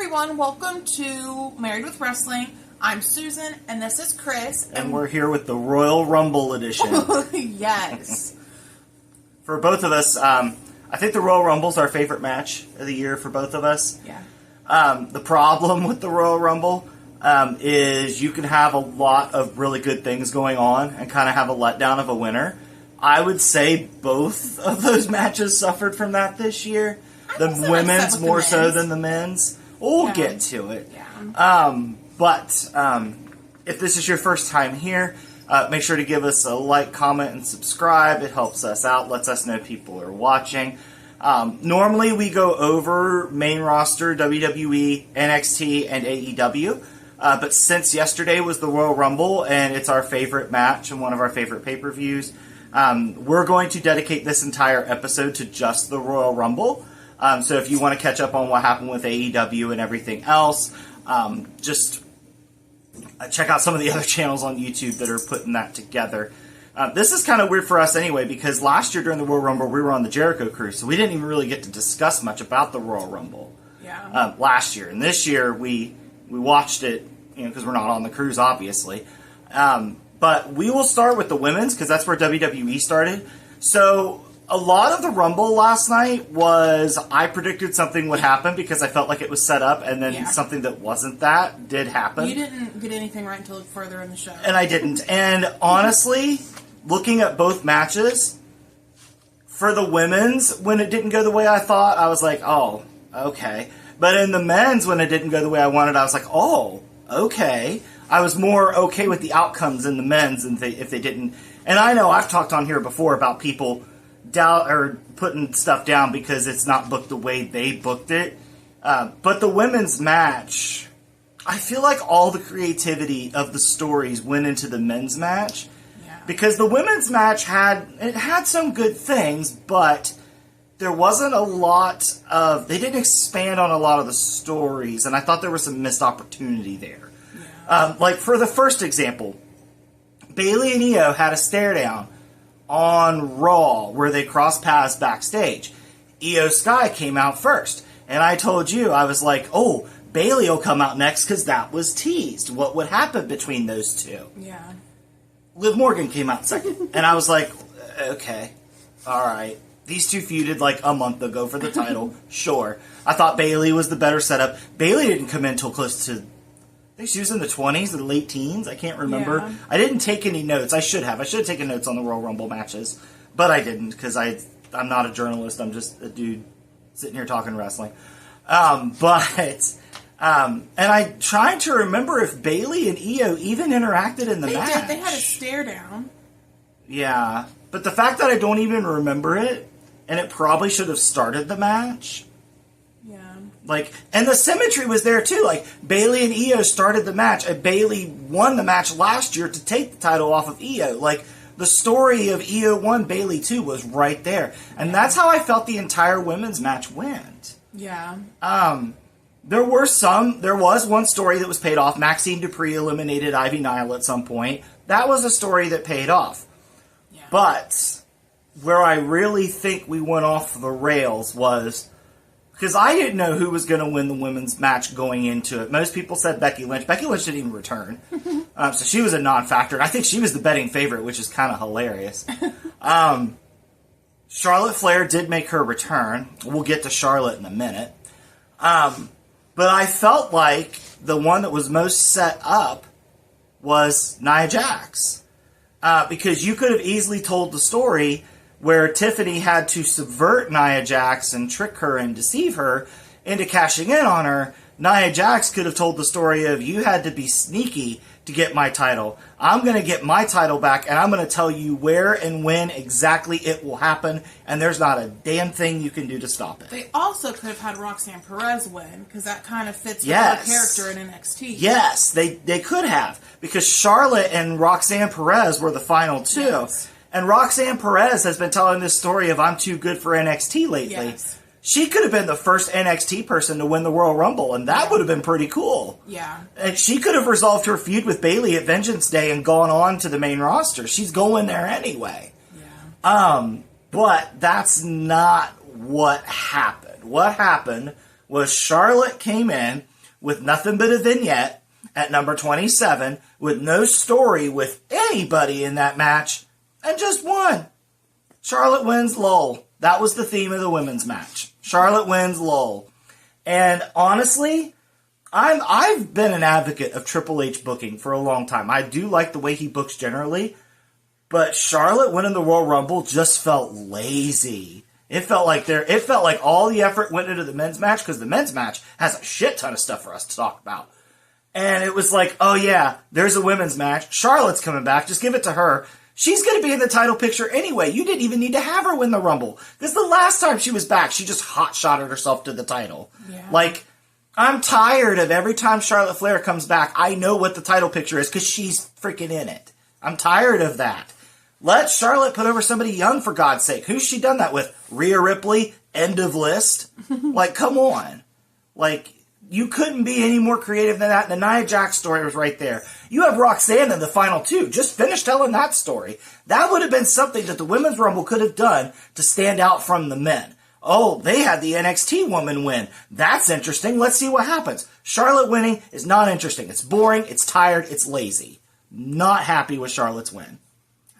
everyone, welcome to Married with Wrestling. I'm Susan, and this is Chris. And we're here with the Royal Rumble edition. Yes. For both of us, I think the Royal Rumble's our favorite match of the year for both of us. Yeah. The problem with the Royal Rumble is you can have a lot of really good things going on and kind of have a letdown of a winner. I would say both of those matches suffered from that this year. The women's more so than the men's. We'll get to it. Yeah. But if this is your first time here, make sure to give us a like, comment, and subscribe. It helps us out, lets us know people are watching. Normally we go over main roster, WWE, NXT, and AEW. But since yesterday was the Royal Rumble, and it's our favorite match and one of our favorite pay-per-views, we're going to dedicate this entire episode to just the Royal Rumble. So if you want to catch up on what happened with AEW and everything else, just check out some of the other channels on YouTube that are putting that together. This is kind of weird for us anyway, because last year during the Royal Rumble, we were on the Jericho cruise, so we didn't even really get to discuss much about the Royal Rumble last year. And this year, we watched it, because we're not on the cruise, obviously. But we will start with the women's, because that's where WWE started. So a lot of the Rumble last night was, I predicted something would happen because I felt like it was set up, and then something that wasn't that did happen. You didn't get anything right until further in the show. And I didn't. And honestly, looking at both matches, for the women's, when it didn't go the way I thought, I was like, oh, okay. But in the men's, when it didn't go the way I wanted, I was like, oh, okay. I was more okay with the outcomes in the men's if they didn't. And I know I've talked on here before about people putting stuff down because it's not booked the way they booked it. But the women's match, I feel like all the creativity of the stories went into the men's match. Yeah. Because the women's match had some good things, but there wasn't a lot of... They didn't expand on a lot of the stories, and I thought there was some missed opportunity there. Yeah. Like, for the first example, Bayley and Io had a stare down on Raw, where they crossed paths backstage. Io Sky came out first. And I told you, I was like, oh, Bayley will come out next because that was teased. What would happen between those two? Yeah. Liv Morgan came out second. And I was like, okay, all right. These two feuded like a month ago for the title. Sure. I thought Bayley was the better setup. Bayley didn't come in until close to... I think she was in the 20s or the late teens. I can't remember. Yeah. I didn't take any notes. I should have. I should have taken notes on the Royal Rumble matches. But I didn't because I'm not a journalist. I'm just a dude sitting here talking wrestling. And I tried to remember if Bayley and Io even interacted in the match. They did. They had a stare down. Yeah. But the fact that I don't even remember it, and it probably should have started the match... and the symmetry was there too. Like, Bayley and Io started the match, and Bayley won the match last year to take the title off of Io. Like, the story of Io 1, Bayley 2 was right there. And that's how I felt the entire women's match went. Yeah. There was one story that was paid off. Maxine Dupree eliminated Ivy Nile at some point. That was a story that paid off. Yeah. But where I really think we went off the rails was... Because I didn't know who was going to win the women's match going into it. Most people said Becky Lynch. Becky Lynch didn't even return. So she was a non-factor. And I think she was the betting favorite, which is kind of hilarious. Charlotte Flair did make her return. We'll get to Charlotte in a minute. But I felt like the one that was most set up was Nia Jax. Because you could have easily told the story... where Tiffany had to subvert Nia Jax and trick her and deceive her into cashing in on her. Nia Jax could have told the story of, you had to be sneaky to get my title. I'm going to get my title back, and I'm going to tell you where and when exactly it will happen, and there's not a damn thing you can do to stop it. They also could have had Roxanne Perez win, because that kind of fits with her character in NXT. Yes, they could have, because Charlotte and Roxanne Perez were the final two. Yes. And Roxanne Perez has been telling this story of I'm too good for NXT lately. Yes. She could have been the first NXT person to win the Royal Rumble, and that would have been pretty cool. Yeah. And she could have resolved her feud with Bayley at Vengeance Day and gone on to the main roster. She's going there anyway. Yeah. But that's not what happened. What happened was Charlotte came in, with nothing but a vignette at number 27, with no story with anybody in that match, and just won. Charlotte wins, lol. That was the theme of the women's match. Charlotte wins, lol. And honestly, I've been an advocate of Triple H booking for a long time. I do like the way he books generally, but Charlotte winning the Royal Rumble just felt lazy. It felt like all the effort went into the men's match, because the men's match has a shit ton of stuff for us to talk about. And it was like, oh yeah, there's a women's match. Charlotte's coming back. Just give it to her. She's going to be in the title picture anyway. You didn't even need to have her win the Rumble. Because the last time she was back, she just hot-shotted herself to the title. Yeah. Like, I'm tired of every time Charlotte Flair comes back, I know what the title picture is because she's freaking in it. I'm tired of that. Let Charlotte put over somebody young, for God's sake. Who's she done that with? Rhea Ripley? End of list? Like, come on. Like, you couldn't be any more creative than that. The Nia Jax story was right there. You have Roxanne in the final two. Just finish telling that story. That would have been something that the Women's Rumble could have done to stand out from the men. Oh, they had the NXT woman win. That's interesting. Let's see what happens. Charlotte winning is not interesting. It's boring. It's tired. It's lazy. Not happy with Charlotte's win.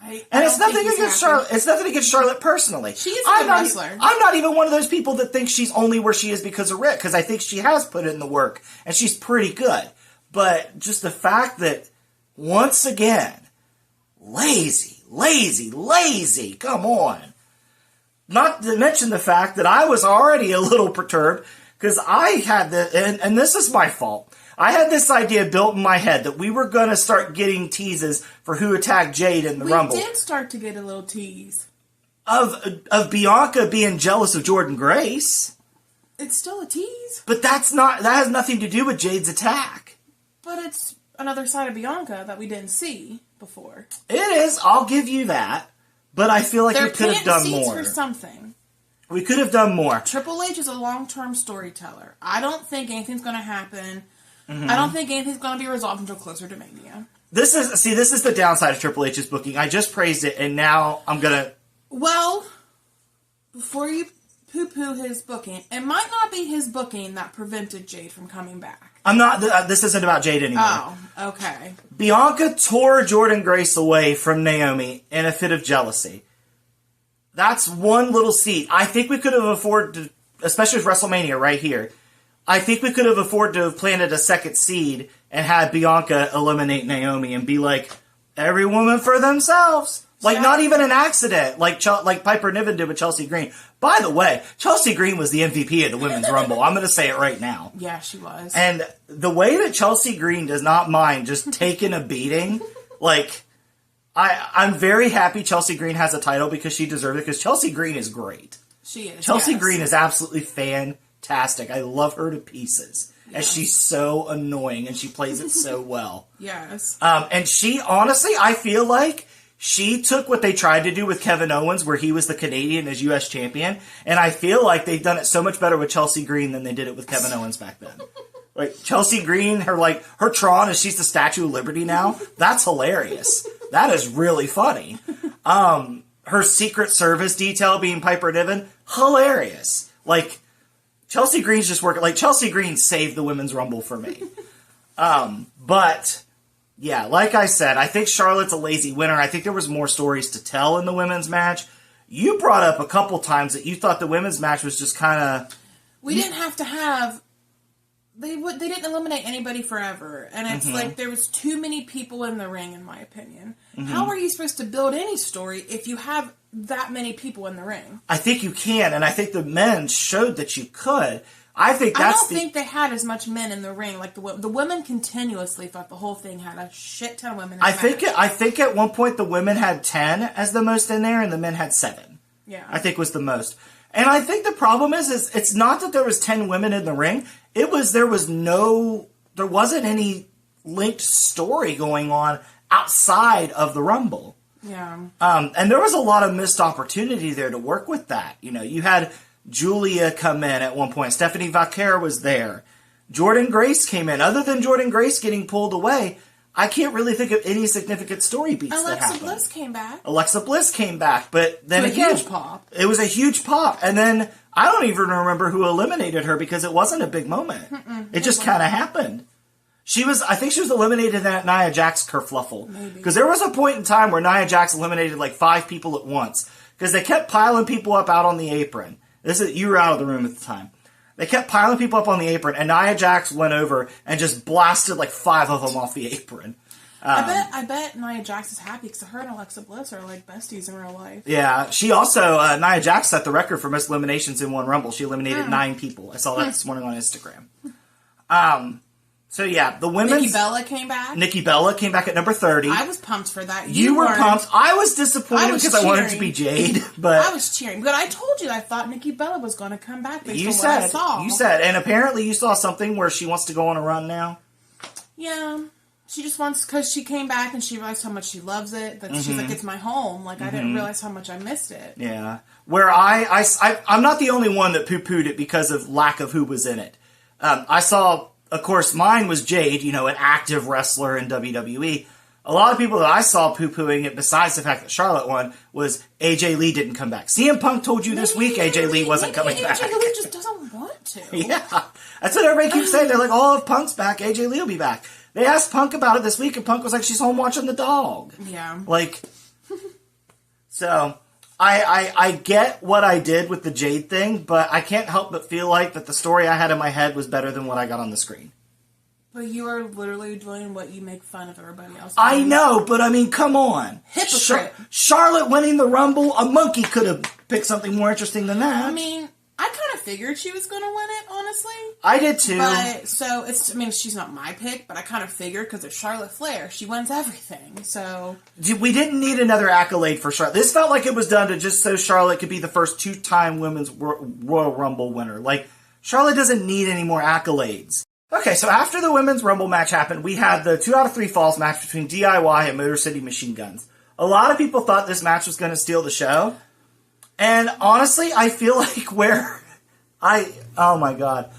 And it's nothing against Charlotte. It's nothing against Charlotte personally. She is a good wrestler. I'm not even one of those people that thinks she's only where she is because of Rick, because I think she has put in the work, and she's pretty good. But just the fact that, once again, lazy. Come on. Not to mention the fact that I was already a little perturbed, because I had and this is my fault. I had this idea built in my head that we were going to start getting teases for who attacked Jade in the Rumble. We did start to get a little tease. Of Bianca being jealous of Jordynne Grace. It's still a tease. But that has nothing to do with Jade's attack. But it's another side of Bianca that we didn't see before. It is. I'll give you that. But I feel like we could have done more. For something. We could have done more. Triple H is a long-term storyteller. I don't think anything's going to happen. Mm-hmm. I don't think anything's going to be resolved until closer to Mania. This is the downside of Triple H's booking. I just praised it, and now I'm going to... Well, before you poo-poo his booking, it might not be his booking that prevented Jade from coming back. I'm not... this isn't about Jade anymore. Oh, okay. Bianca tore Jordynne Grace away from Naomi in a fit of jealousy. That's one little seed. I think we could have afforded, especially with WrestleMania right here, I think we could have afforded to have planted a second seed and had Bianca eliminate Naomi and be like, every woman for themselves. Like, not even an accident, like Piper Niven did with Chelsea Green. By the way, Chelsea Green was the MVP of the Women's Rumble. I'm going to say it right now. Yeah, she was. And the way that Chelsea Green does not mind just taking a beating, like, I'm very happy Chelsea Green has a title because she deserves it, because Chelsea Green is great. She is, Chelsea Green is absolutely fantastic. I love her to pieces. Yes. As she's so annoying and she plays it so well. Yes. And she, honestly, I feel like she took what they tried to do with Kevin Owens, where he was the Canadian as U.S. champion, and I feel like they've done it so much better with Chelsea Green than they did it with Kevin Owens back then. Like, Chelsea Green, her Tron, as she's the Statue of Liberty now, that's hilarious. That is really funny. Her Secret Service detail being Piper Niven, hilarious. Like, Chelsea Green's just working. Like, Chelsea Green saved the Women's Rumble for me. But, yeah, like I said, I think Charlotte's a lazy winner. I think there was more stories to tell in the women's match. You brought up a couple times that you thought the women's match was just kind of... We didn't have to have... They didn't eliminate anybody forever. And it's like there was too many people in the ring, in my opinion. Mm-hmm. How are you supposed to build any story if you have that many people in the ring? I think you can, and I think the men showed that you could. I don't think they had as much men in the ring. Like the women continuously thought the whole thing had a shit ton of women in the I think at one point the women had 10 as the most in there, and the men had 7. Yeah. I think was the most. And I think the problem is it's not that there was 10 women in the ring. There wasn't any linked story going on outside of the Rumble. Yeah. And there was a lot of missed opportunity there to work with that. You know, you had Julia come in at one point. Stephanie Vaquer was there. Jordynne Grace came in. Other than Jordynne Grace getting pulled away, I can't really think of any significant story beats that happened. Alexa Bliss came back. Alexa Bliss came back, but then again, huge pop. It was a huge pop, and then I don't even remember who eliminated her because it wasn't a big moment. It just kind of happened. I think she was eliminated in that Nia Jax kerfluffle. Because there was a point in time where Nia Jax eliminated like 5 people at once. Because they kept piling people up out on the apron. You were out of the room at the time. They kept piling people up on the apron, and Nia Jax went over and just blasted like 5 of them off the apron. I bet Nia Jax is happy because her and Alexa Bliss are like besties in real life. Yeah, she also, Nia Jax set the record for most eliminations in one Rumble. She eliminated 9 people. I saw that this morning on Instagram. So yeah, the women's... Nikki Bella came back. Nikki Bella came back at number 30. I was pumped for that. You were pumped. I was disappointed because I wanted it to be Jade. But I was cheering. But I told you I thought Nikki Bella was going to come back based on what I saw. You said. And apparently you saw something where she wants to go on a run now. Yeah. She just wants... Because she came back and she realized how much she loves it. That she's like, it's my home. Like, I didn't realize how much I missed it. Yeah. Where I'm not the only one that poo-pooed it because of lack of who was in it. I saw... Of course, mine was Jade, an active wrestler in WWE. A lot of people that I saw poo-pooing it, besides the fact that Charlotte won, was AJ Lee didn't come back. CM Punk told you this week AJ Lee wasn't coming back. AJ Lee just doesn't want to. Yeah. That's what everybody keeps saying. They're like, oh, if Punk's back, AJ Lee will be back. They asked Punk about it this week, and Punk was like, she's home watching the dog. Yeah. Like, so... I get what I did with the Jade thing, but I can't help but feel like that the story I had in my head was better than what I got on the screen. But you are literally doing what you make fun of everybody else. I know, but I mean, come on. Hypocrite. Charlotte winning the Rumble, a monkey could have picked something more interesting than that. I mean, I kind of figured she was going to win it, honestly. I did too. But, she's not my pick, but I kind of figured because it's Charlotte Flair. She wins everything, so... We didn't need another accolade for Charlotte. This felt like it was done to just so Charlotte could be the first 2-time Women's Royal Rumble winner. Like, Charlotte doesn't need any more accolades. Okay, so after the Women's Rumble match happened, we had the 2 out of 3 falls match between DIY and Motor City Machine Guns. A lot of people thought this match was going to steal the show. And honestly, I feel like oh my god.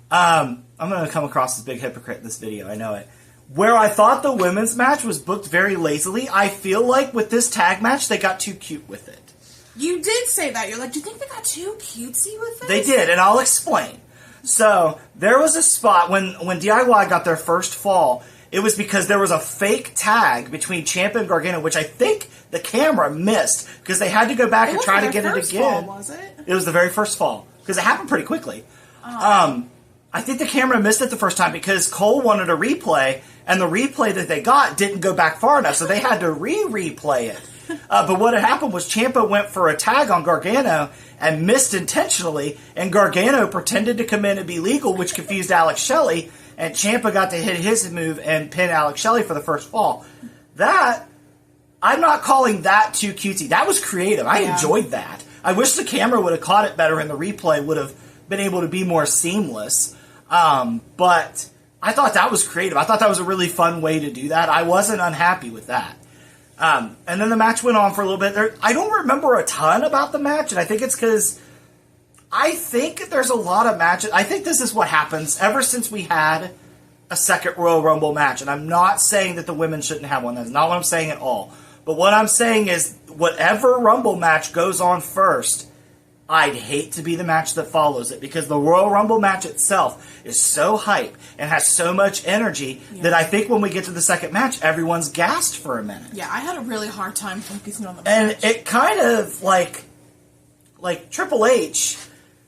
I'm going to come across as a big hypocrite in this video, I know it. Where I thought the women's match was booked very lazily, I feel like with this tag match, they got too cute with it. You did say that. You're like, do you think they got too cutesy with this? They did, and I'll explain. So, there was a spot when DIY got their first fall, it was because there was a fake tag between Ciampa and Gargano, which I think the camera missed, because they had to go back and try to get it again. Fall, was it? It was the very first fall, because it happened pretty quickly. I think the camera missed it the first time because Cole wanted a replay, and the replay that they got didn't go back far enough, so they had to replay it. But what had happened was Ciampa went for a tag on Gargano and missed intentionally, and Gargano pretended to come in and be legal, which confused Alex Shelley, and Ciampa got to hit his move and pin Alex Shelley for the first fall. I'm not calling that too cutesy. That was creative. I enjoyed that. I wish the camera would have caught it better and the replay would have been able to be more seamless. But I thought that was creative. I thought that was a really fun way to do that. I wasn't unhappy with that. And then the match went on for a little bit. I don't remember a ton about the match, and I think it's because I think there's a lot of matches. I think this is what happens ever since we had a second Royal Rumble match. And I'm not saying that the women shouldn't have one. That's not what I'm saying at all. But what I'm saying is whatever Rumble match goes on first, I'd hate to be the match that follows it, because the Royal Rumble match itself is so hype and has so much energy that I think when we get to the second match, everyone's gassed for a minute. Yeah, I had a really hard time focusing on the match. And it kind of, like Triple H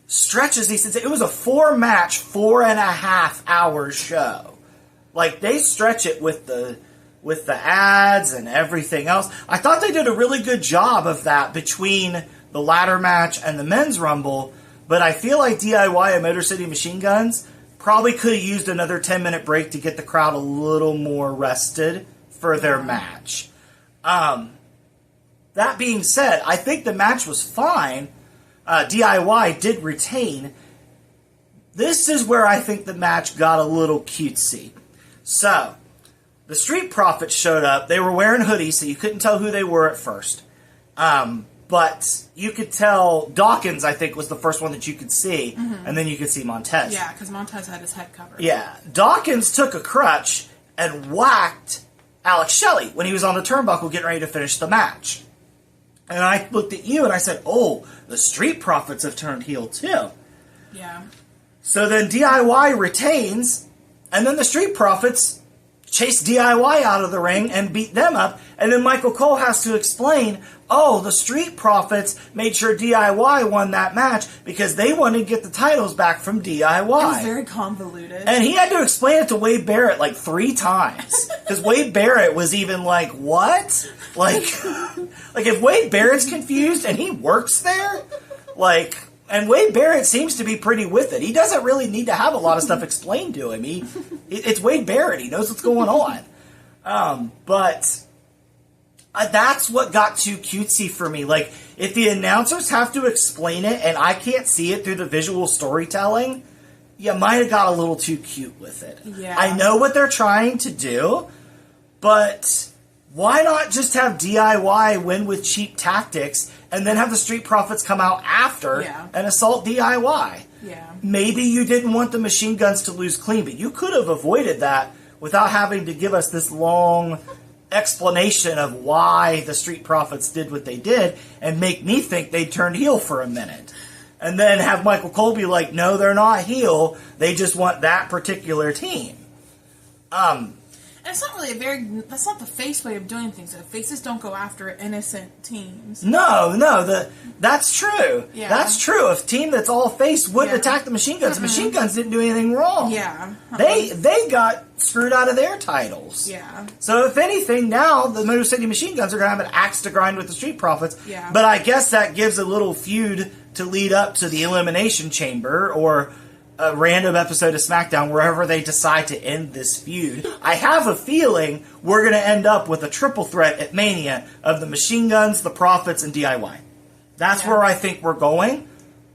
stretches these things. It was a 4-match, 4.5 hour show. Like, they stretch it with the ads and everything else. I thought they did a really good job of that between the ladder match and the men's rumble, but I feel like DIY and Motor City Machine Guns probably could have used another 10-minute break to get the crowd a little more rested for their match. That being said, I think the match was fine. DIY did retain. This is where I think the match got a little cutesy. So, the Street Profits showed up. They were wearing hoodies, so you couldn't tell who they were at first. But you could tell Dawkins, I think, was the first one that you could see, and then you could see Montez. Yeah, because Montez had his head covered. Yeah. Dawkins took a crutch and whacked Alex Shelley when he was on the turnbuckle getting ready to finish the match. And I looked at you and I said, oh, the Street Profits have turned heel too. Yeah. So then DIY retains, and then the Street Profits chase DIY out of the ring and beat them up, and then Michael Cole has to explain, oh, the Street Profits made sure DIY won that match because they wanted to get the titles back from DIY. It was very convoluted. And he had to explain it to Wade Barrett like 3 times. Because Wade Barrett was even like, what? Like if Wade Barrett's confused and he works there, like... And Wade Barrett seems to be pretty with it. He doesn't really need to have a lot of stuff explained to him. It's Wade Barrett. He knows what's going on. But that's what got too cutesy for me. Like, if the announcers have to explain it and I can't see it through the visual storytelling, you might have got a little too cute with it. Yeah. I know what they're trying to do, but... why not just have DIY win with cheap tactics and then have the Street Profits come out after and assault DIY? Yeah. Maybe you didn't want the Machine Guns to lose clean, but you could have avoided that without having to give us this long explanation of why the Street Profits did what they did and make me think they turned heel for a minute. And then have Michael Cole be like, no, they're not heel. They just want that particular team. And it's not really that's not the face way of doing things. Faces don't go after innocent teams. No, that's true. Yeah. That's true. If a team that's all face wouldn't attack the Machine Guns, the Machine Guns didn't do anything wrong. Yeah. They got screwed out of their titles. Yeah. So if anything, now the Motor City Machine Guns are going to have an axe to grind with the Street Profits. Yeah. But I guess that gives a little feud to lead up to the Elimination Chamber or a random episode of SmackDown, wherever they decide to end this feud. I have a feeling we're going to end up with a triple threat at Mania of the Machine Guns, the Profits, and DIY. That's where I think we're going.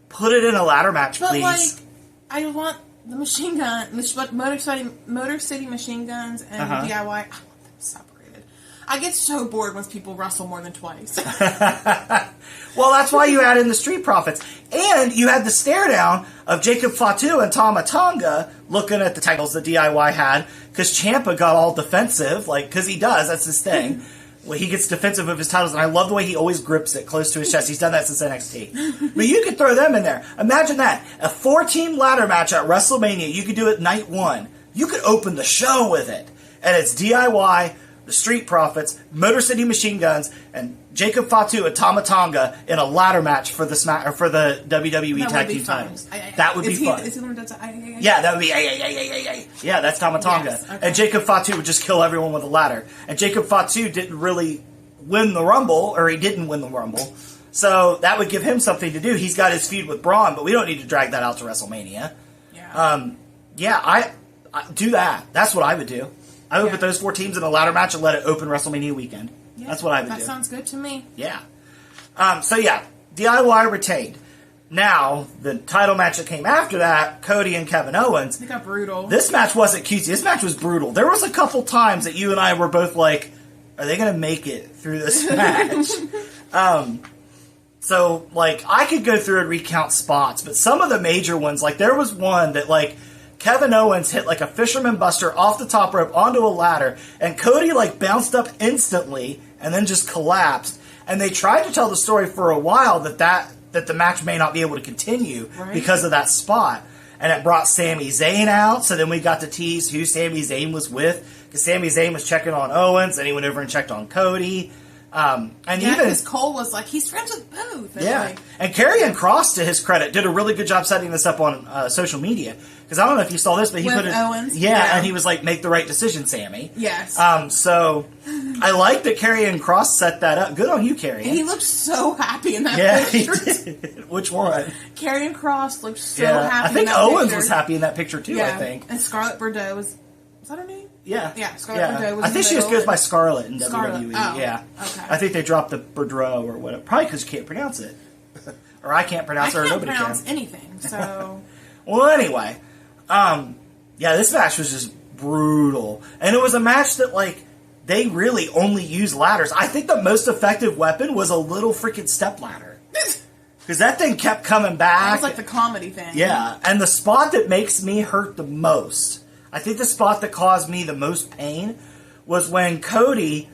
Put it in a ladder match, but please. Like, I want the Machine Gun, Motor City Machine Guns and DIY. I want them separated. I get so bored once people wrestle more than twice. Well, that's why you add in the Street Profits. And you had the stare down of Jacob Fatu and Tama Tonga looking at the titles that DIY had, because Ciampa got all defensive, like, because he does, that's his thing. Well, he gets defensive of his titles, and I love the way he always grips it close to his chest. He's done that since NXT. But you could throw them in there. Imagine that. A 4-team ladder match at WrestleMania. You could do it night 1. You could open the show with it. And it's DIY, the Street Profits, Motor City Machine Guns, and Jacob Fatu and Tama Tonga in a ladder match for the WWE Tag Team titles. That would be fun. Is he the one who does Yeah, that would be yeah, that's Tama Tonga. Yes, okay. And Jacob Fatu would just kill everyone with a ladder. And Jacob Fatu didn't really win the Rumble, or he didn't win the Rumble. So that would give him something to do. He's got his feud with Braun, but we don't need to drag that out to WrestleMania. Yeah. I do that. That's what I would do. I would put those 4 teams in a ladder match and let it open WrestleMania weekend. Yeah, that's what I would do. That sounds good to me. Yeah. DIY retained. Now, the title match that came after that, Cody and Kevin Owens. It got brutal. This match wasn't cutesy. This match was brutal. There was a couple times that you and I were both like, are they going to make it through this match? So, like, I could go through and recount spots, but some of the major ones, like, there was one that, like, Kevin Owens hit like a fisherman buster off the top rope onto a ladder, and Cody like bounced up instantly and then just collapsed. And they tried to tell the story for a while that the match may not be able to continue because of that spot. And it brought Sami Zayn out, so then we got to tease who Sami Zayn was with, because Sami Zayn was checking on Owens, and he went over and checked on Cody. And even because Cole was like, he's friends with both. And and Karrion Kross, to his credit, did a really good job setting this up on social media. Because I don't know if you saw this, but he put it. Owens? Yeah, and he was like, make the right decision, Sammy. Yes. So I like that Karrion Kross set that up. Good on you, Karrion. And he looked so happy in that picture. He did. Which one? Karrion Kross looked so happy. I think in that Owens picture. was happy in that picture too. I think. And Scarlett Bordeaux was that her name? Yeah. Yeah, Scarlett Bordeaux was I think she just goes by Scarlett in Scarlett. WWE. Oh, yeah. Okay. I think they dropped the Bordeaux or whatever. Probably because you can't pronounce it. Or I can't pronounce it, or nobody can. I can't pronounce anything, so... Well, anyway. This match was just brutal. And it was a match that, like, they really only use ladders. I think the most effective weapon was a little freaking step ladder. Because that thing kept coming back. It was like the comedy thing. Yeah, and the spot that makes me hurt the most, I think the spot that caused me the most pain, was when Cody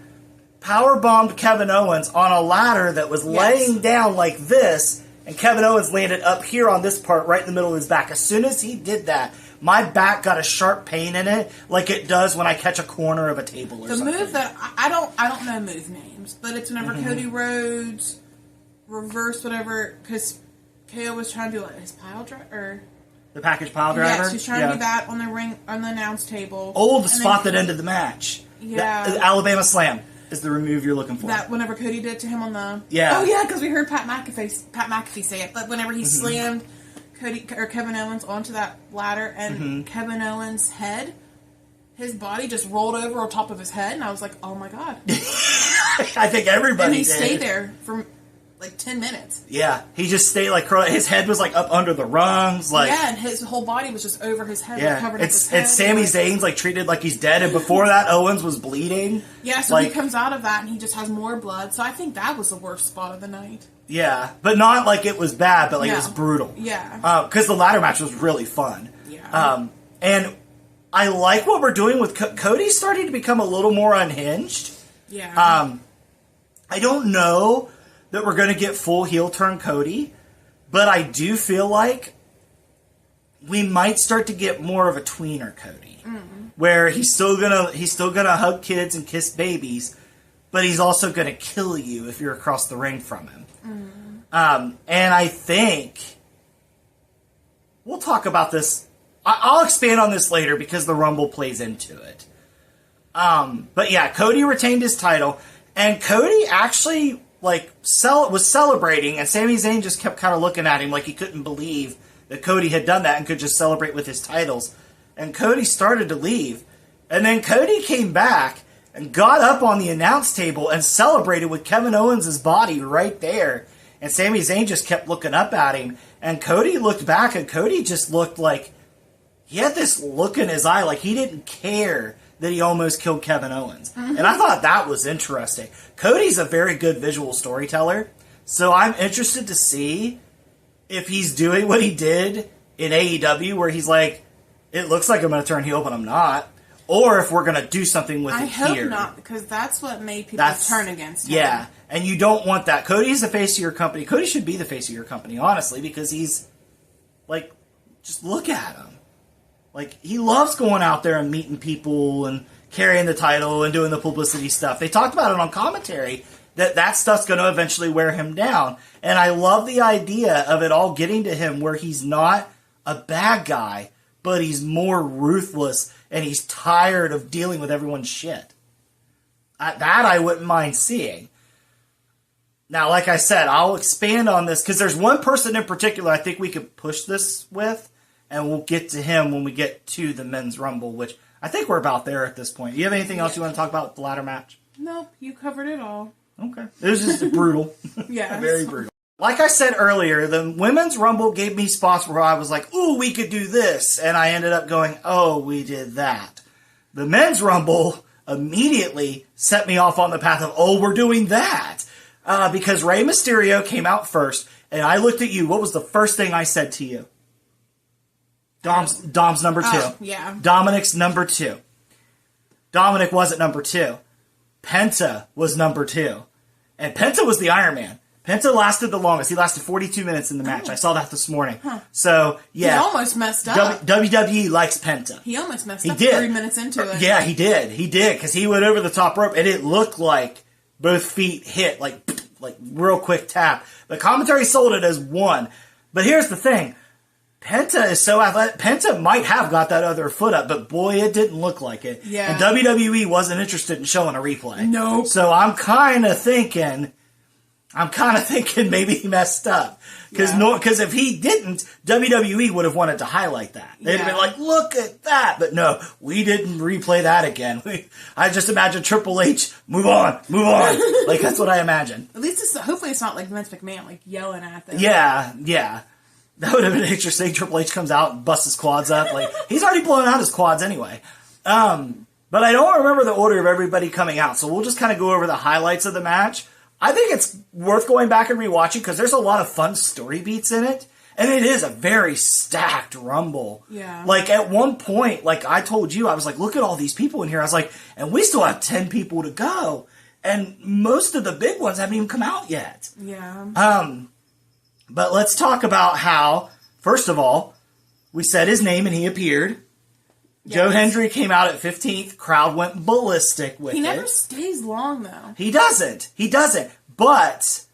powerbombed Kevin Owens on a ladder that was laying down like this, and Kevin Owens landed up here on this part right in the middle of his back. As soon as he did that, my back got a sharp pain in it, like it does when I catch a corner of a table or something. The move that I don't know move names, but it's whenever Cody Rhodes reverse whatever, because KO was trying to do his pile driver or the package pile driver. Yes, he's trying to do that on the announce table. Oh, the spot that ended the match. Yeah, the Alabama Slam is the remove you're looking for. That whenever Cody did it to him on the Oh yeah, because we heard Pat McAfee say it, but whenever he slammed Kevin Owens onto that ladder and Kevin Owens' head, his body just rolled over on top of his head, and I was like, oh my god. I think everybody and he did. Stayed there for like 10 minutes. Yeah, he just stayed like curled. His head was like up under the rungs, like and his whole body was just over his head, like, covered up his head. And Sami Zayn's like treated like he's dead, and before that Owens was bleeding. Yeah, so he comes out of that and he just has more blood. So I think that was the worst spot of the night. Yeah, but not like it was bad, but like it was brutal. Yeah, because the ladder match was really fun. Yeah, and I like what we're doing with Cody's starting to become a little more unhinged. Yeah. I don't know that we're going to get full heel turn Cody, but I do feel like we might start to get more of a tweener Cody, where he's still gonna hug kids and kiss babies, but he's also gonna kill you if you're across the ring from him. And I think we'll talk about this. I'll expand on this later because the Rumble plays into it. But yeah, Cody retained his title, and Cody actually was celebrating, and Sami Zayn just kept kind of looking at him like he couldn't believe that Cody had done that and could just celebrate with his titles. And Cody started to leave, and then Cody came back and got up on the announce table and celebrated with Kevin Owens' body right there. And Sami Zayn just kept looking up at him, and Cody looked back, and Cody just looked like he had this look in his eye like he didn't care that he almost killed Kevin Owens. And I thought that was interesting. Cody's a very good visual storyteller, so I'm interested to see if he's doing what he did in AEW, where he's like, it looks like I'm going to turn heel, but I'm not. Or if we're going to do something with it here. I hope not, because that's what made people turn against him. Yeah, and you don't want that. Cody's the face of your company. Cody should be the face of your company, honestly, because he's, like, just look at him. Like, he loves going out there and meeting people and carrying the title and doing the publicity stuff. They talked about it on commentary, that stuff's going to eventually wear him down. And I love the idea of it all getting to him where he's not a bad guy, but he's more ruthless and he's tired of dealing with everyone's shit. That I wouldn't mind seeing. Now, like I said, I'll expand on this because there's one person in particular I think we could push this with, and we'll get to him when we get to the Men's Rumble, which I think we're about there at this point. Do you have anything else you want to talk about with the ladder match? Nope, you covered it all. Okay. It was just brutal. Yeah. Very brutal. Like I said earlier, the Women's Rumble gave me spots where I was like, ooh, we could do this. And I ended up going, oh, we did that. The Men's Rumble immediately set me off on the path of, oh, we're doing that. Because Rey Mysterio came out first, and I looked at you. What was the first thing I said to you? Dom's number 2. Yeah. Dominic's number 2. Dominic wasn't number 2. Penta was number 2. And Penta was the Iron Man. Penta lasted the longest. He lasted 42 minutes in the match. I saw that this morning. Huh. So, yeah. He almost messed up. WWE likes Penta. He almost messed up did. 3 minutes into it. Yeah, he did. He did, because he went over the top rope, and it looked like both feet hit, like real quick tap. The commentary sold it as 1. But here's the thing. Penta is so athletic. Penta might have got that other foot up, but boy, it didn't look like it. Yeah. And WWE wasn't interested in showing a replay. Nope. So I'm kind of thinking maybe he messed up. Because if he didn't, WWE would have wanted to highlight that. They'd have been like, look at that. But no, we didn't replay that again. I just imagine Triple H, move on. Like, that's what I imagine. At least hopefully it's not like Vince McMahon, like, yelling at them. Yeah. That would have been interesting. Triple H comes out and busts his quads up. Like, he's already blowing out his quads anyway. But I don't remember the order of everybody coming out, so we'll just kind of go over the highlights of the match. I think it's worth going back and rewatching because there's a lot of fun story beats in it. And it is a very stacked Rumble. Yeah. Like, at one point, like, I told you, I was like, look at all these people in here. I was like, and we still have 10 people to go. And most of the big ones haven't even come out yet. Yeah. But let's talk about how, first of all, we said his name and he appeared. Yes. Joe Hendry came out at 15th. Crowd went ballistic with it. He never stays long, though. He doesn't. But,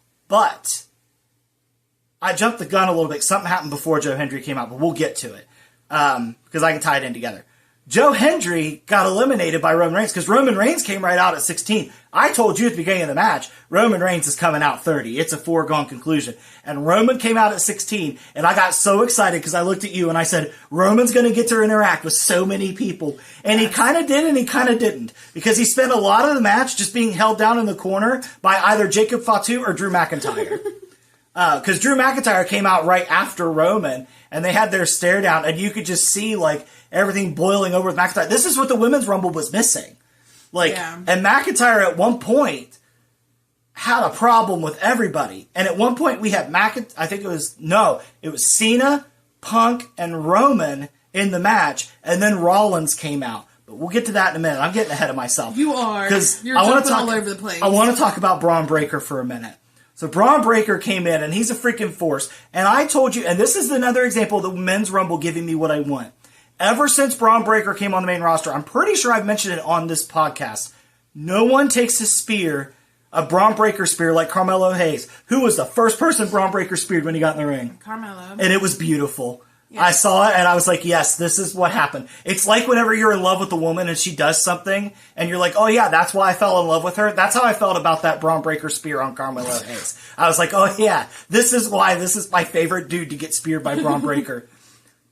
I jumped the gun a little bit. Something happened before Joe Hendry came out, but we'll get to it. Because I can tie it in together. Joe Hendry got eliminated by Roman Reigns because Roman Reigns came right out at 16. I told you at the beginning of the match, Roman Reigns is coming out 30. It's a foregone conclusion. And Roman came out at 16, and I got so excited because I looked at you and I said, Roman's going to get to interact with so many people. And he kind of did and he kind of didn't. Because he spent a lot of the match just being held down in the corner by either Jacob Fatu or Drew McIntyre. Because Drew McIntyre came out right after Roman, and they had their stare down, and you could just see, like, everything boiling over with McIntyre. This is what the Women's Rumble was missing. Like, and McIntyre at one point had a problem with everybody. And at one point we had it was Cena, Punk, and Roman in the match, and then Rollins came out. But we'll get to that in a minute. I'm getting ahead of myself. You are. Because you're jumping all over the place. I want to talk about Braun Breaker for a minute. So Braun Breaker came in, and he's a freaking force. And I told you, and this is another example of the Men's Rumble giving me what I want. Ever since Braun Breaker came on the main roster, I'm pretty sure I've mentioned it on this podcast, no one takes a Braun Breaker spear like Carmelo Hayes, who was the first person Braun Breaker speared when he got in the ring. Carmelo. And it was beautiful. Yeah. I saw it, and I was like, yes, this is what happened. It's like whenever you're in love with a woman and she does something, and you're like, oh yeah, that's why I fell in love with her. That's how I felt about that Braun Breaker spear on Carmelo Hayes. I was like, oh yeah, this is why this is my favorite dude to get speared by Braun Breaker.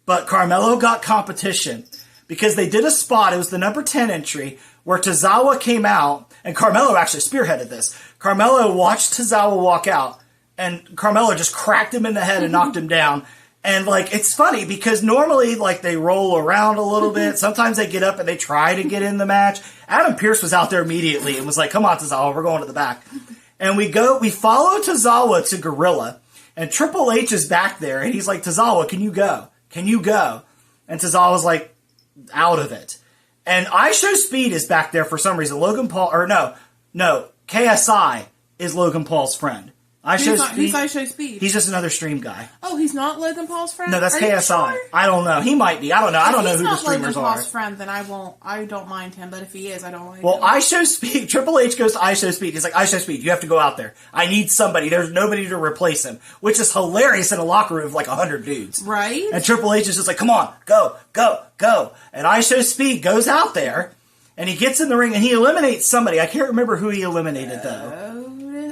But Carmelo got competition because they did a spot. It was the number 10 entry where Tozawa came out, and Carmelo actually spearheaded this. Carmelo watched Tozawa walk out, and Carmelo just cracked him in the head and knocked him down. And, like, it's funny because normally, like, they roll around a little bit. Sometimes they get up and they try to get in the match. Adam Pearce was out there immediately and was like, come on, Tozawa, we're going to the back. And we follow Tozawa to Gorilla, and Triple H is back there, and he's like, Tozawa, can you go? Can you go? And Tozawa's like, out of it. And I Show Speed is back there for some reason. Logan Paul, or no, KSI is Logan Paul's friend. Who's I Show Speed? He's just another stream guy. Oh, he's not Logan Paul's friend? No, that's KSI. Sure? I don't know. He might be. I don't know. I don't know who the streamers are. If he's not Logan Paul's friend, then I don't mind him. But if he is, I don't like him. Well, I Show Speed. Triple H goes to I Show Speed. He's like, I Show Speed, you have to go out there. I need somebody. There's nobody to replace him. Which is hilarious in a locker room of like 100 dudes. Right? And Triple H is just like, come on, go. And I Show Speed goes out there, and he gets in the ring, and he eliminates somebody. I can't remember who he eliminated, though.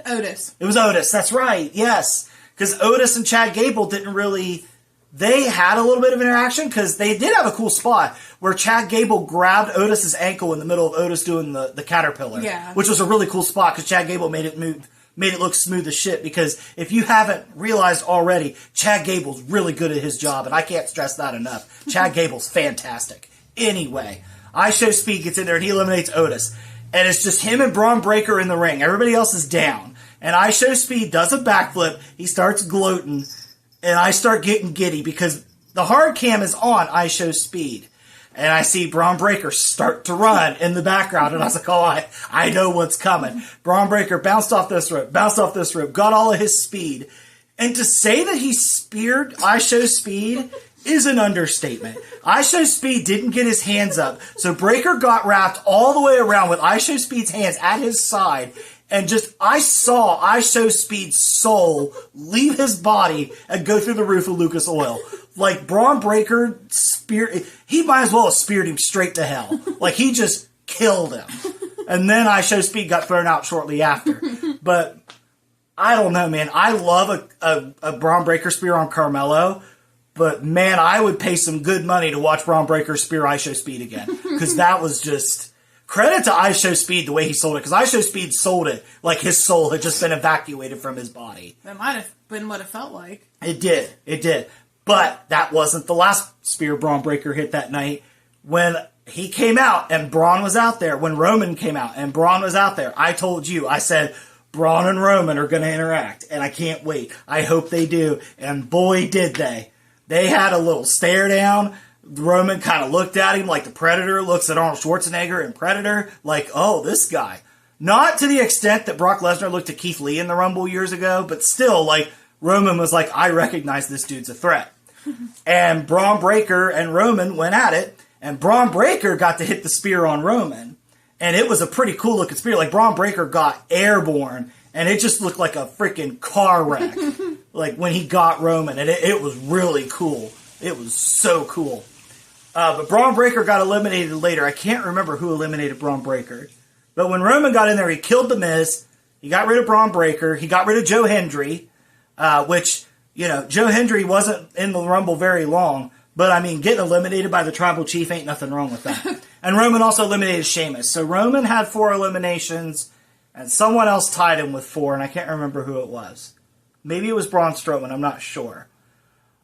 Otis. It was Otis, that's right, yes. Because Otis and Chad Gable didn't really... They had a little bit of interaction, because they did have a cool spot where Chad Gable grabbed Otis's ankle in the middle of Otis doing the caterpillar. Yeah. Which was a really cool spot, because Chad Gable made it look smooth as shit, because if you haven't realized already, Chad Gable's really good at his job, and I can't stress that enough. Chad Gable's fantastic. Anyway, I Show Speed gets in there, and he eliminates Otis. And it's just him and Braun Breaker in the ring. Everybody else is down. And I Show Speed does a backflip. He starts gloating. And I start getting giddy because the hard cam is on I Show Speed. And I see Braun Breaker start to run in the background. And I was like, oh, I know what's coming. Braun Breaker bounced off this rope, got all of his speed. And to say that he speared I Show Speed is an understatement. I Show Speed didn't get his hands up. So Breaker got wrapped all the way around with I Show Speed's hands at his side. And I saw I Show Speed's soul leave his body and go through the roof of Lucas Oil. Like, Braun Breaker he might as well have speared him straight to hell. Like, he just killed him. And then I Show Speed got thrown out shortly after. But, I don't know, man. I love a Braun Breaker spear on Carmelo. But, man, I would pay some good money to watch Braun Breaker spear I Show Speed again. Because that was just... Credit to I Show Speed the way he sold it, because I Show Speed sold it like his soul had just been evacuated from his body. That might have been what it felt like. It did. But that wasn't the last spear Braun Breaker hit that night. When he came out and Braun was out there, when Roman came out and Braun was out there, I told you, I said, Braun and Roman are going to interact, and I can't wait. I hope they do, and boy, did they. They had a little stare down. Roman kind of looked at him like the Predator looks at Arnold Schwarzenegger in Predator, like, oh, this guy. Not to the extent that Brock Lesnar looked at Keith Lee in the Rumble years ago, but still, like, Roman was like, I recognize this dude's a threat. And Braun Breaker and Roman went at it, and Braun Breaker got to hit the spear on Roman. And it was a pretty cool looking spear. Like, Braun Breaker got airborne, and it just looked like a freaking car wreck. Like, when he got Roman, and it was really cool. It was so cool. But Braun Breaker got eliminated later. I can't remember who eliminated Braun Breaker. But when Roman got in there, he killed The Miz. He got rid of Braun Breaker. He got rid of Joe Hendry, which, you know, Joe Hendry wasn't in the Rumble very long. But, I mean, getting eliminated by the Tribal Chief ain't nothing wrong with that. And Roman also eliminated Sheamus. So Roman had 4 eliminations, and someone else tied him with 4, and I can't remember who it was. Maybe it was Braun Strowman. I'm not sure.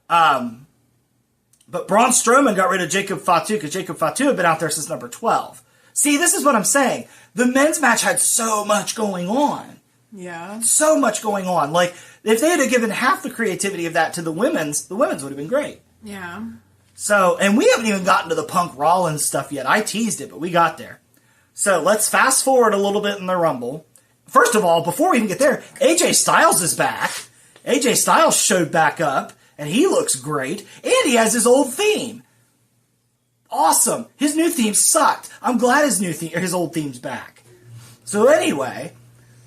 But Braun Strowman got rid of Jacob Fatu because Jacob Fatu had been out there since number 12. See, this is what I'm saying. The men's match had so much going on. Yeah. So much going on. Like, if they had given half the creativity of that to the women's would have been great. Yeah. So, and we haven't even gotten to the Punk Rollins stuff yet. I teased it, but we got there. So, let's fast forward a little bit in the Rumble. First of all, before we even get there, AJ Styles is back. AJ Styles showed back up, and he looks great. And he has his old theme. Awesome. His new theme sucked. I'm glad his old theme's back. So anyway,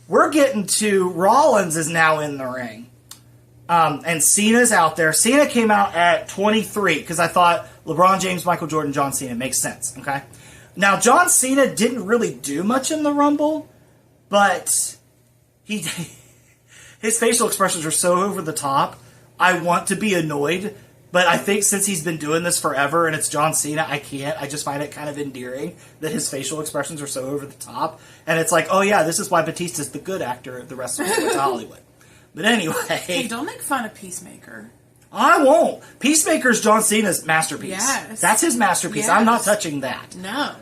we're getting to Rollins is now in the ring. And Cena's out there. Cena came out at 23 because I thought LeBron James, Michael Jordan, John Cena makes sense. Okay. Now, John Cena didn't really do much in the Rumble, but his facial expressions are so over the top. I want to be annoyed, but I think since he's been doing this forever and it's John Cena, I can't. I just find it kind of endearing that his facial expressions are so over the top. And it's like, oh yeah, this is why Batista's the good actor of the rest of Hollywood. But anyway. Hey, don't make fun of Peacemaker. I won't. Peacemaker's John Cena's masterpiece. Yes. That's his masterpiece. Yes. I'm not touching that. No.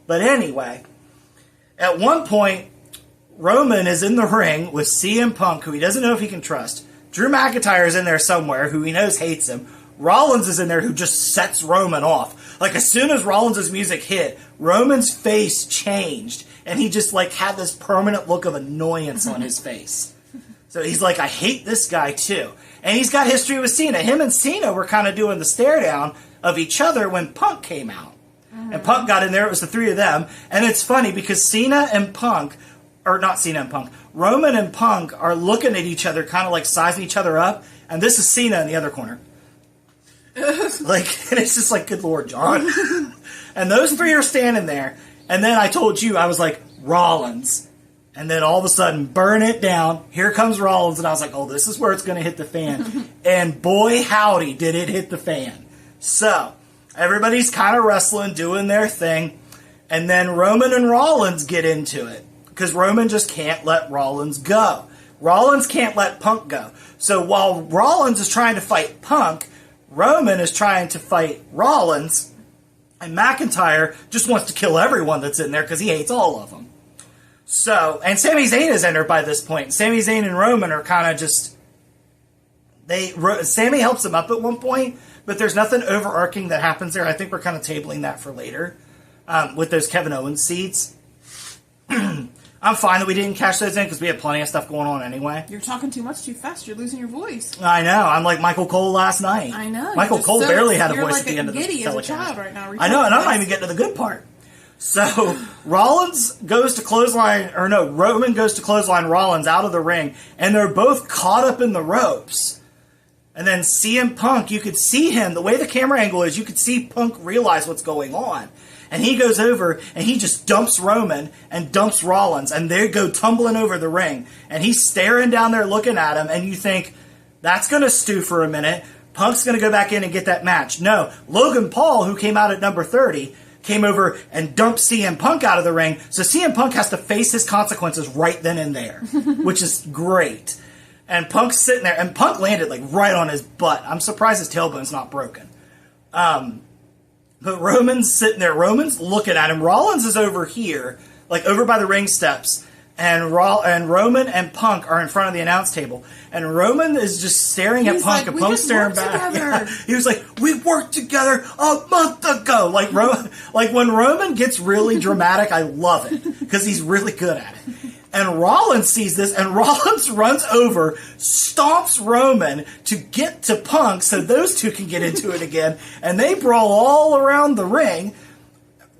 But anyway, at one point, Roman is in the ring with CM Punk, who he doesn't know if he can trust. Drew McIntyre is in there somewhere, who he knows hates him. Rollins is in there, who just sets Roman off. Like, as soon as Rollins' music hit, Roman's face changed, and he just, like, had this permanent look of annoyance on his face. So he's like, I hate this guy, too. And he's got history with Cena. Him and Cena were kind of doing the stare down of each other when Punk came out. Mm-hmm. And Punk got in there. It was the 3 of them. And it's funny because Cena and Punk, or not Cena and Punk, Roman and Punk are looking at each other, kind of like sizing each other up. And this is Cena in the other corner. Like, and it's just like, good Lord, John. And those 3 are standing there. And then I told you, I was like, Rollins. And then all of a sudden, burn it down. Here comes Rollins. And I was like, oh, this is where it's going to hit the fan. And boy, howdy, did it hit the fan. So, everybody's kind of wrestling, doing their thing. And then Roman and Rollins get into it. Because Roman just can't let Rollins go. Rollins can't let Punk go. So while Rollins is trying to fight Punk, Roman is trying to fight Rollins. And McIntyre just wants to kill everyone that's in there because he hates all of them. So, and Sami Zayn is in there by this point. Sami Zayn and Roman are kind of just... Sami helps him up at one point, but there's nothing overarching that happens there. I think we're kind of tabling that for later with those Kevin Owens seeds. I'm fine that we didn't cash those in because we had plenty of stuff going on anyway. You're talking too much too fast. You're losing your voice. I know. I'm like Michael Cole last night. I know. Michael Cole barely had a voice like at the end of the telecast. As a child right now. I know, and I'm not even getting to the good part. So, Rollins goes to clothesline, or no, Roman goes to clothesline Rollins out of the ring, and they're both caught up in the ropes. And then CM Punk, you could see him, the way the camera angle is, you could see Punk realize what's going on. And he goes over, and he just dumps Roman and dumps Rollins, and they go tumbling over the ring. And he's staring down there looking at him, and you think, that's going to stew for a minute. Punk's going to go back in and get that match. No, Logan Paul, who came out at number 30, came over and dumped CM Punk out of the ring, so CM Punk has to face his consequences right then and there, which is great. And Punk's sitting there, and Punk landed like right on his butt. I'm surprised his tailbone's not broken. But Roman's sitting there. Roman's looking at him. Rollins is over here, like over by the ring steps, and Roman and Punk are in front of the announce table, and Roman is just staring at Punk, and Punk's staring back. Yeah. He was like, "We worked together a month ago." Like when Roman gets really dramatic, I love it because he's really good at it. And Rollins sees this, and Rollins runs over, stomps Roman to get to Punk so those two can get into it again, and they brawl all around the ring.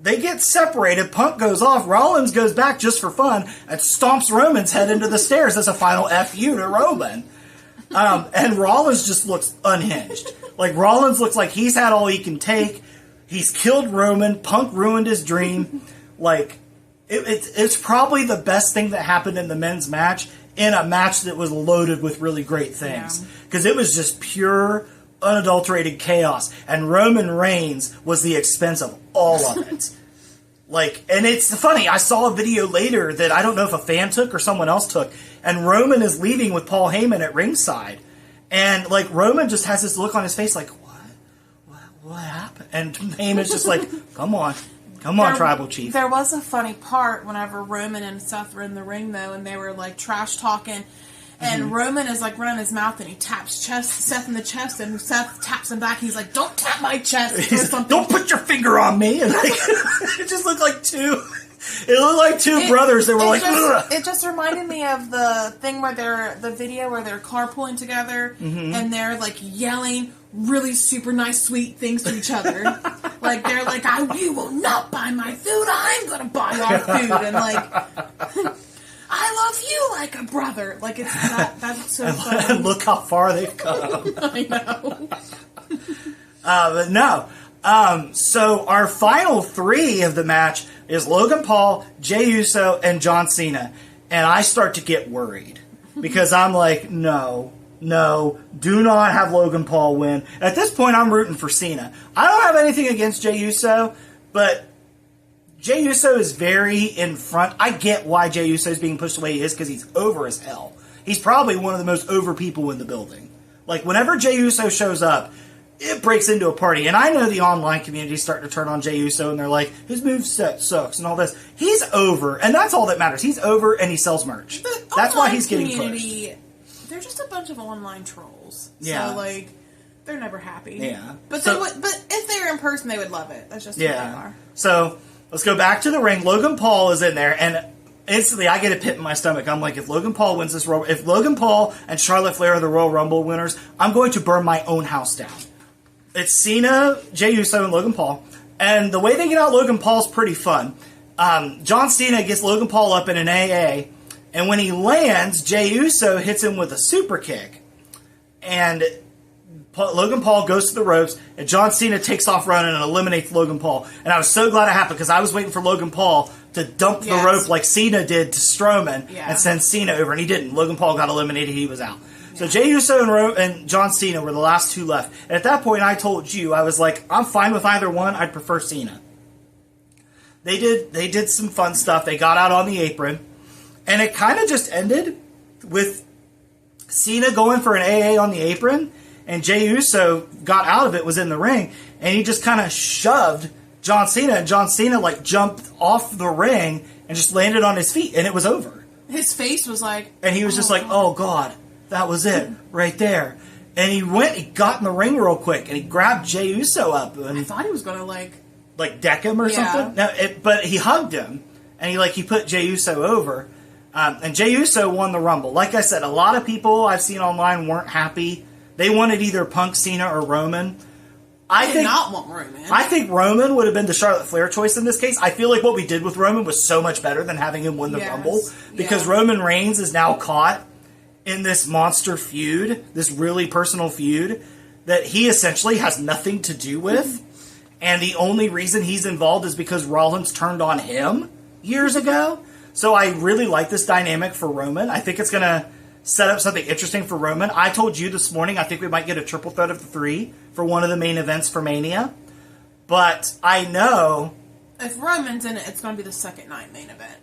They get separated. Punk goes off. Rollins goes back just for fun and stomps Roman's head into the stairs as a final FU to Roman. And Rollins just looks unhinged. Like, Rollins looks like he's had all he can take. He's killed Roman. Punk ruined his dream. Like, it's probably the best thing that happened in the men's match, in a match that was loaded with really great things. Because it was just pure, unadulterated chaos, and Roman Reigns was the expense of all of it. Like, and it's funny, I saw a video later that I don't know if a fan took or someone else took, and Roman is leaving with Paul Heyman at ringside, and like Roman just has this look on his face like, what happened? And Heyman's just like, come on, Tribal Chief. There was a funny part whenever Roman and Seth were in the ring, though, and they were like trash talking. And Roman is like running his mouth, and he taps Seth in the chest, and Seth taps him back. He's like, "Don't tap my chest," or something. "Don't put your finger on me." And like, it just looked like two. It looked like two brothers. They were like, ugh. It just reminded me of the thing where the video where they're carpooling together, and they're like yelling really super nice, sweet things to each other. Like they're like, "You will not buy my food. I'm gonna buy our food," and like. "I love you like a brother." Like, it's that's so funny. And look how far they've come. I know. But no. So our final three of the match is Logan Paul, Jey Uso, and John Cena. And I start to get worried. Because I'm like, no, do not have Logan Paul win. At this point, I'm rooting for Cena. I don't have anything against Jey Uso, but Jey Uso is very in front. I get why Jey Uso is being pushed the way he is, because he's over as hell. He's probably one of the most over people in the building. Like, whenever Jey Uso shows up, it breaks into a party. And I know the online community is starting to turn on Jey Uso, and they're like, his moveset sucks and all this. He's over, and that's all that matters. He's over, and he sells merch. That's why he's getting pushed. They're just a bunch of online trolls. Yeah. So, like, they're never happy. Yeah. But if they were in person, they would love it. That's just who they are. So, let's go back to the ring. Logan Paul is in there, and instantly I get a pit in my stomach. I'm like, if Logan Paul wins this Royal... If Logan Paul and Charlotte Flair are the Royal Rumble winners, I'm going to burn my own house down. It's Cena, Jey Uso, and Logan Paul. And the way they get out Logan Paul's pretty fun. John Cena gets Logan Paul up in an AA, and when he lands, Jey Uso hits him with a super kick. And Logan Paul goes to the ropes, and John Cena takes off running and eliminates Logan Paul. And I was so glad it happened, because I was waiting for Logan Paul to dump the rope like Cena did to Strowman and send Cena over, and he didn't. Logan Paul got eliminated, he was out. So Jey Uso and John Cena were the last two left. And at that point, I told you, I was like, I'm fine with either one. I'd prefer Cena. They did some fun stuff. They got out on the apron. And it kind of just ended with Cena going for an AA on the apron. And Jey Uso got out of it, was in the ring. And he just kind of shoved John Cena. And John Cena, like, jumped off the ring and just landed on his feet. And it was over. His face was like... And he was just like, oh, God. That was it, right there. And he got in the ring real quick, and he grabbed Jey Uso up. And I thought he was going to, like deck him or something? No, but he hugged him, and he put Jey Uso over. And Jey Uso won the Rumble. Like I said, a lot of people I've seen online weren't happy. They wanted either Punk, Cena, or Roman. I did not want Roman. I think Roman would have been the Charlotte Flair choice in this case. I feel like what we did with Roman was so much better than having him win the Rumble. Because Roman Reigns is now caught in this monster feud, this really personal feud, that he essentially has nothing to do with. And the only reason he's involved is because Rollins turned on him years ago. So I really like this dynamic for Roman. I think it's going to set up something interesting for Roman. I told you this morning, I think we might get a triple threat of the three for one of the main events for Mania. But I know... If Roman's in it, it's going to be the second night main event.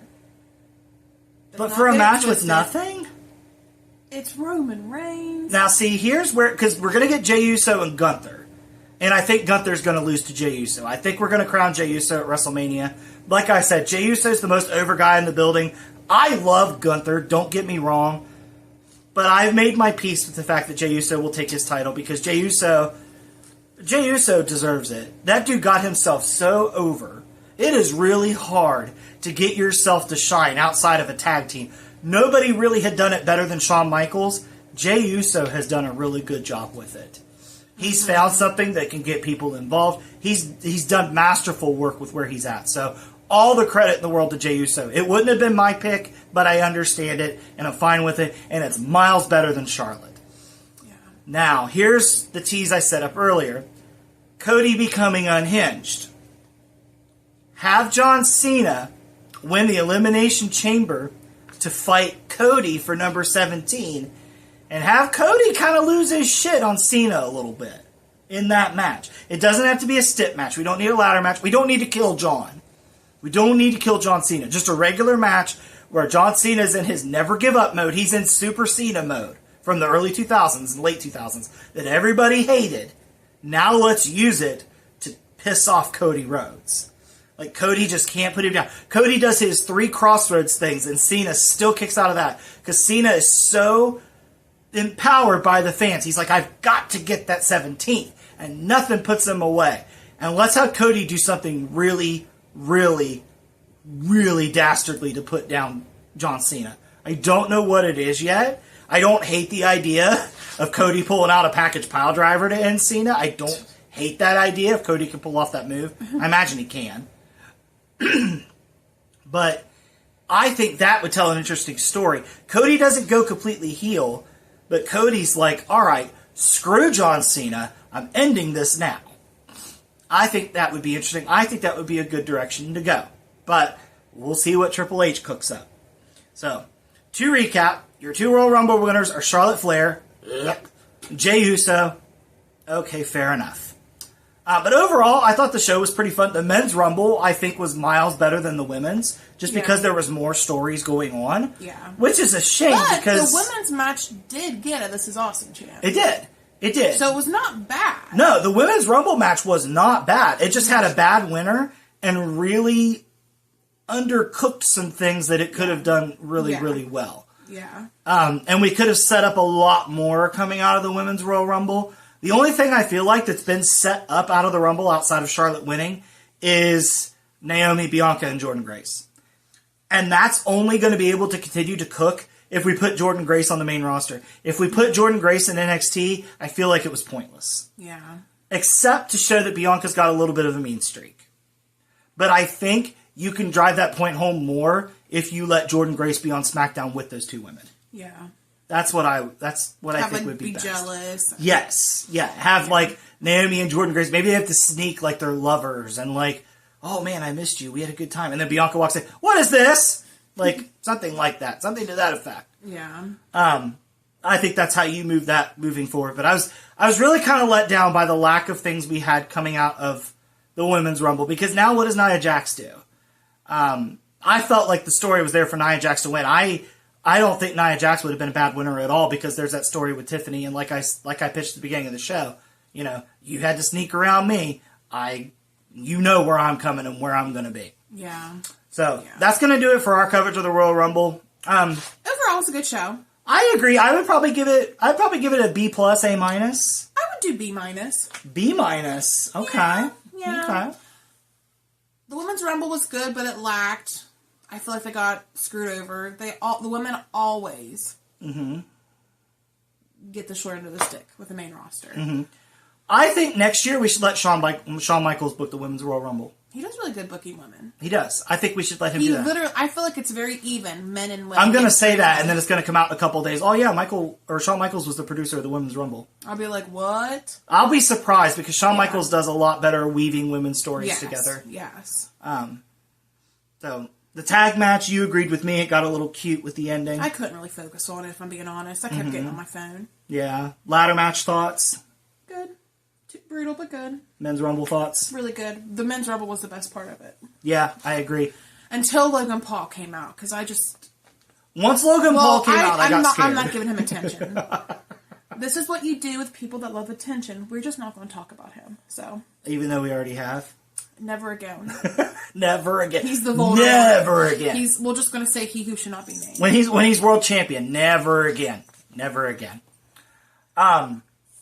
But for a match with nothing? It's Roman Reigns. Now, see, here's where... Because we're going to get Jey Uso and Gunther. And I think Gunther's going to lose to Jey Uso. I think we're going to crown Jey Uso at WrestleMania. Like I said, Jey Uso's the most over guy in the building. I love Gunther, don't get me wrong, but I've made my peace with the fact that Jey Uso will take his title because Jey Uso deserves it. That dude got himself so over. It is really hard to get yourself to shine outside of a tag team. Nobody really had done it better than Shawn Michaels. Jey Uso has done a really good job with it. He's found something that can get people involved. He's done masterful work with where he's at. So all the credit in the world to Jey Uso. It wouldn't have been my pick, but I understand it, and I'm fine with it, and it's miles better than Charlotte. Yeah. Now, here's the tease I set up earlier. Cody becoming unhinged. Have John Cena win the Elimination Chamber to fight Cody for number 17, and have Cody kind of lose his shit on Cena a little bit in that match. It doesn't have to be a stip match. We don't need a ladder match. We don't need to kill John. We don't need to kill John Cena. Just a regular match where John Cena is in his never give up mode. He's in Super Cena mode from the early 2000s and late 2000s that everybody hated. Now let's use it to piss off Cody Rhodes. Like, Cody just can't put him down. Cody does his 3 crossroads things, and Cena still kicks out of that. Because Cena is so empowered by the fans. He's like, I've got to get that 17th. And nothing puts him away. And let's have Cody do something really, really, really dastardly to put down John Cena. I don't know what it is yet. I don't hate the idea of Cody pulling out a package pile driver to end Cena. I don't hate that idea if Cody can pull off that move. I imagine he can. But I think that would tell an interesting story. Cody doesn't go completely heel, but Cody's like, all right, screw John Cena. I'm ending this now. I think that would be interesting. I think that would be a good direction to go. But we'll see what Triple H cooks up. So, to recap, your 2 Royal Rumble winners are Charlotte Flair, Jey Uso. Okay, fair enough. But overall, I thought the show was pretty fun. The men's Rumble, I think, was miles better than the women's, just because there was more stories going on. Yeah. Which is a shame, but because the women's match did get a This Is Awesome chance. It did. It did. So it was not bad. No, the women's Rumble match was not bad. It just had a bad winner and really undercooked some things that it could have done really, really well. Yeah. And we could have set up a lot more coming out of the women's Royal Rumble. The only thing I feel like that's been set up out of the Rumble outside of Charlotte winning is Naomi, Bianca, and Jordynne Grace. And that's only going to be able to continue to cook if we put Jordynne Grace on the main roster. If we put Jordynne Grace in NXT, I feel like it was pointless. Yeah. Except to show that Bianca's got a little bit of a mean streak. But I think you can drive that point home more if you let Jordynne Grace be on SmackDown with those 2 women. Yeah. That's what I think would be best. Jealous. Yes. Yeah. Have like Naomi and Jordynne Grace. Maybe they have to sneak like they're lovers and like, oh man, I missed you. We had a good time. And then Bianca walks in. What is this? Like something like that. Something to that effect. Yeah. I think that's how you move that moving forward. But I was really kind of let down by the lack of things we had coming out of the Women's Rumble, because now what does Nia Jax do? I felt like the story was there for Nia Jax to win. I don't think Nia Jax would have been a bad winner at all, because there's that story with Tiffany, and like I pitched at the beginning of the show, you know, you had to sneak around me. You know where I'm coming and where I'm going to be. Yeah. So that's going to do it for our coverage of the Royal Rumble. Overall, it's a good show. I agree. I'd probably give it a B+, A-. I would do B-. B-. Okay. Yeah. Okay. The Women's Rumble was good, but it lacked. I feel like they got screwed over. The women always get the short end of the stick with the main roster. Mm-hmm. I think next year we should let Shawn Michaels book the Women's Royal Rumble. He does really good booking women. He does. I think we should let him do that. Literally, I feel like it's very even, men and women. I'm going to say that, and then it's going to come out in a couple of days. Oh yeah, Shawn Michaels was the producer of the Women's Rumble. I'll be like, what? I'll be surprised, because Shawn Michaels does a lot better weaving women's stories together. Yes. So the tag match, you agreed with me. It got a little cute with the ending. I couldn't really focus on it, if I'm being honest. I kept getting on my phone. Yeah. Ladder match thoughts? Good. Brutal, but good. Men's Rumble thoughts? Really good. The Men's Rumble was the best part of it. Yeah, I agree. Until Logan Paul came out, because I just... Once Logan Paul came out, I got scared. I'm not giving him attention. This is what you do with people that love attention. We're just not going to talk about him, so... Even though we already have? Never again. Never again. He's the Voldemort. Never again. We're just going to say he who should not be named. When he's world champion, never again. Never again.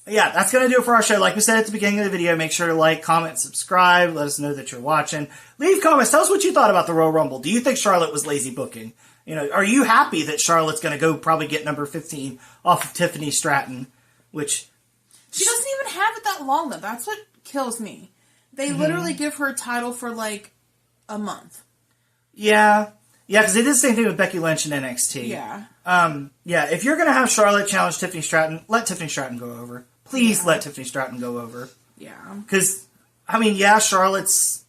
Yeah, that's going to do it for our show. Like we said at the beginning of the video, make sure to like, comment, subscribe. Let us know that you're watching. Leave comments. Tell us what you thought about the Royal Rumble. Do you think Charlotte was lazy booking? You know, are you happy that Charlotte's going to go probably get number 15 off of Tiffany Stratton, which... She doesn't even have it that long, though. That's what kills me. They literally give her a title for, like, a month. Yeah. Yeah, because they did the same thing with Becky Lynch in NXT. Yeah. Yeah, if you're going to have Charlotte challenge Tiffany Stratton, let Tiffany Stratton go over. Please let Tiffany Stratton go over. Yeah. Because, I mean, yeah, Charlotte's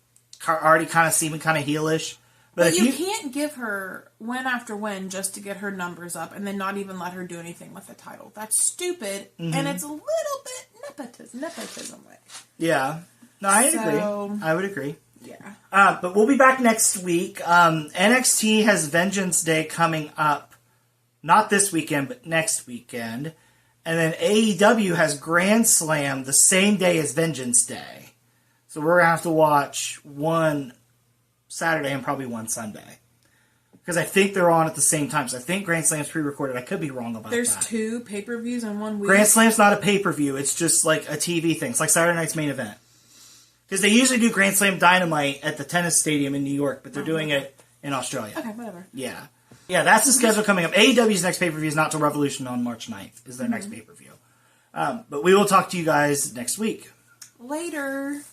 already kind of seeming kind of heelish. But you can't give her win after win just to get her numbers up and then not even let her do anything with the title. That's stupid, and it's a little bit nepotism way. Yeah. No, I agree. I would agree. Yeah. But we'll be back next week. NXT has Vengeance Day coming up. Not this weekend, but next weekend. And then AEW has Grand Slam the same day as Vengeance Day. So we're going to have to watch one Saturday and probably one Sunday. Because I think they're on at the same time. So I think Grand Slam's pre-recorded. I could be wrong about that. There's 2 pay-per-views in 1 week. Grand Slam's not a pay-per-view. It's just like a TV thing. It's like Saturday night's main event. Because they usually do Grand Slam Dynamite at the tennis stadium in New York, but they're doing it in Australia. Okay, whatever. Yeah. Yeah, that's the schedule coming up. AEW's next pay-per-view is not till Revolution on March 9th, is their next pay-per-view. But we will talk to you guys next week. Later.